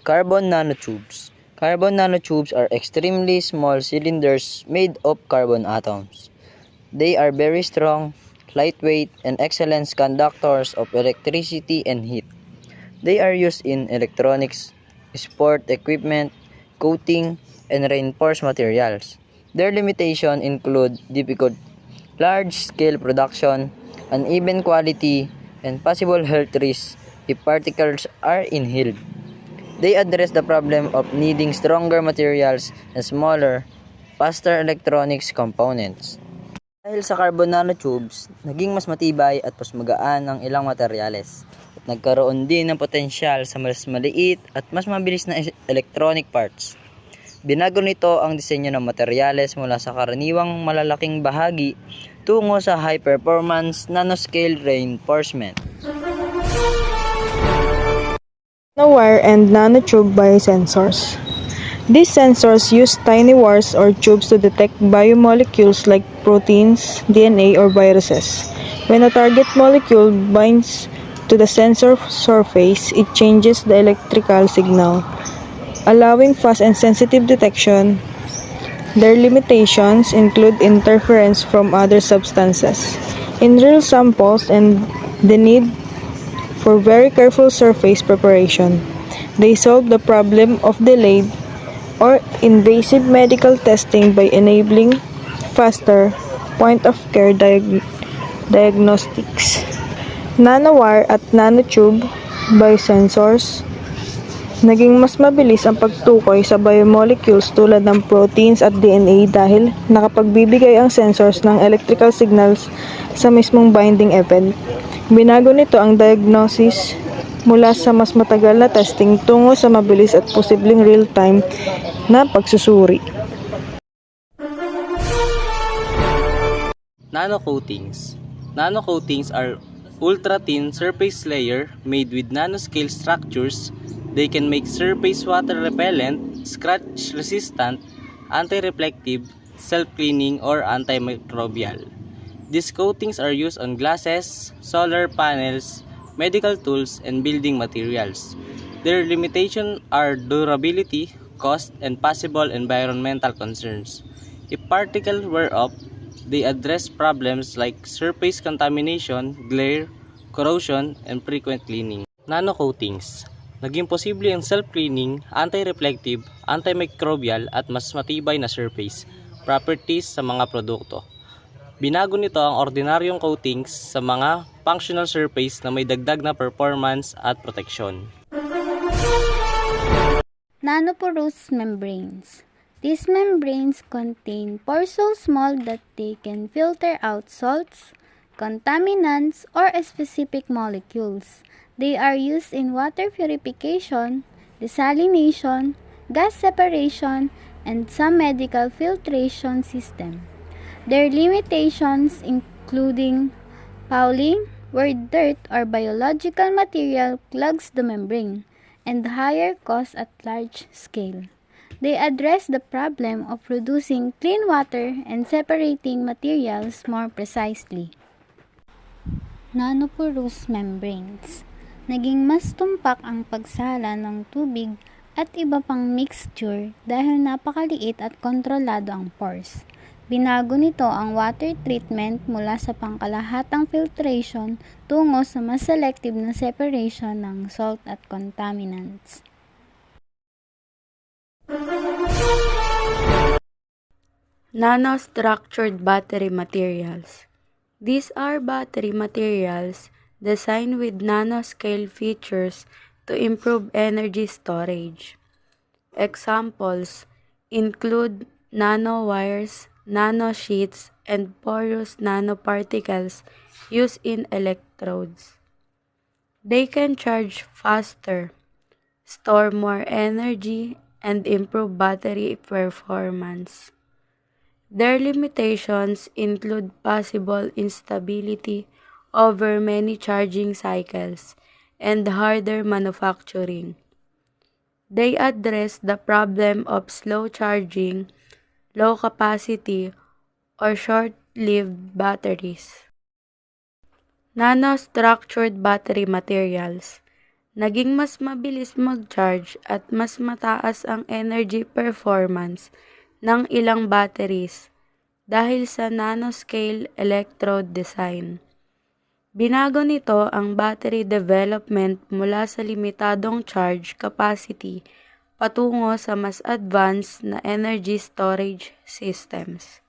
Carbon nanotubes. Carbon nanotubes are extremely small cylinders made of carbon atoms. They are very strong, lightweight, and excellent conductors of electricity and heat. They are used in electronics, sport equipment, coating, and reinforced materials. Their limitations include difficult large-scale production, uneven quality, and possible health risks if particles are inhaled. They address the problem of needing stronger materials and smaller, faster electronics components. Dahil sa carbon nanotubes, naging mas matibay at mas magaan ang ilang materyales at nagkaroon din ng potensyal sa mas maliit at mas mabilis na electronic parts. Binago nito ang disenyo ng materyales mula sa karaniwang malalaking bahagi tungo sa high-performance nanoscale reinforcement. Nanowire and nanotube biosensors. These sensors use tiny wires or tubes to detect biomolecules like proteins, DNA, or viruses. When a target molecule binds to the sensor surface, it changes the electrical signal, allowing fast and sensitive detection. Their limitations include interference from other substances in real samples and the need for very careful surface preparation. They solve the problem of delayed or invasive medical testing by enabling faster point-of-care diagnostics. Nanowire at nanotube biosensors. Naging mas mabilis ang pagtukoy sa biomolecules tulad ng proteins at DNA dahil nakapagbibigay ang sensors ng electrical signals sa mismong binding event. Binago nito ang diagnosis mula sa mas matagal na testing tungo sa mabilis at posibleng real-time na pagsusuri. Nanocoatings. Nanocoatings are ultra-thin surface layer made with nanoscale structures. They can make surface water repellent, scratch resistant, anti-reflective, self-cleaning, or antimicrobial. These coatings are used on glasses, solar panels, medical tools, and building materials. Their limitations are durability, cost, and possible environmental concerns. If particles were up, they address problems like surface contamination, glare, corrosion, and frequent cleaning. Nanocoatings. Naging posible ang self-cleaning, anti-reflective, antimicrobial, at mas matibay na surface properties sa mga produkto. Binago nito ang ordinaryong coatings sa mga functional surface na may dagdag na performance at proteksyon. Nanoporous membranes. These membranes contain pores so small that they can filter out salts, contaminants, or specific molecules. They are used in water purification, desalination, gas separation, and some medical filtration system. Their limitations including fouling, where dirt or biological material clogs the membrane, and higher cost at large scale. They address the problem of producing clean water and separating materials more precisely. Nanoporous membranes. Naging mas tumpak ang pagsala ng tubig at iba pang mixture dahil napakaliit at kontrolado ang pores. Binago nito ang water treatment mula sa pangkalahatang filtration tungo sa mas selective na separation ng salt at contaminants. Nanostructured battery materials. These are battery materials designed with nanoscale features to improve energy storage. Examples include nanowires, nanosheets, and porous nanoparticles used in electrodes. They can charge faster, store more energy, and improve battery performance. Their limitations include possible instability over many charging cycles and harder manufacturing. They address the problem of slow charging, low capacity, or short-lived batteries. Nanostructured battery materials. Naging mas mabilis mag-charge at mas mataas ang energy performance ng ilang batteries dahil sa nanoscale electrode design. Binago nito ang battery development mula sa limitadong charge capacity patungo sa mas advanced na energy storage systems.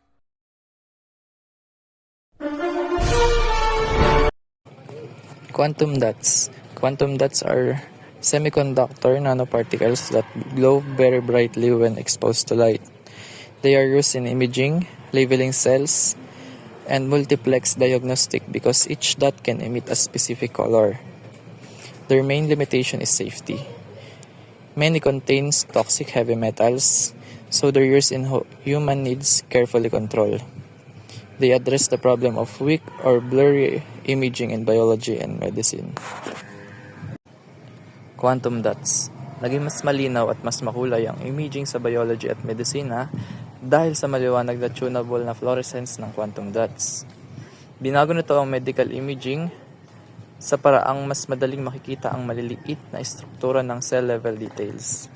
Quantum dots. Quantum dots are semiconductor nanoparticles that glow very brightly when exposed to light. They are used in imaging, labeling cells, and multiplex diagnostic because each dot can emit a specific color. Their main limitation is safety. Many contains toxic heavy metals, so their use in human needs carefully control. They address the problem of weak or blurry imaging in biology and medicine. Quantum dots. Naging mas malinaw at mas makulay ang imaging sa biology at medisina dahil sa maliwanag na tunable na fluorescence ng quantum dots. Binago nito ang medical imaging sa paraang mas madaling makikita ang maliliit na estruktura ng cell level details.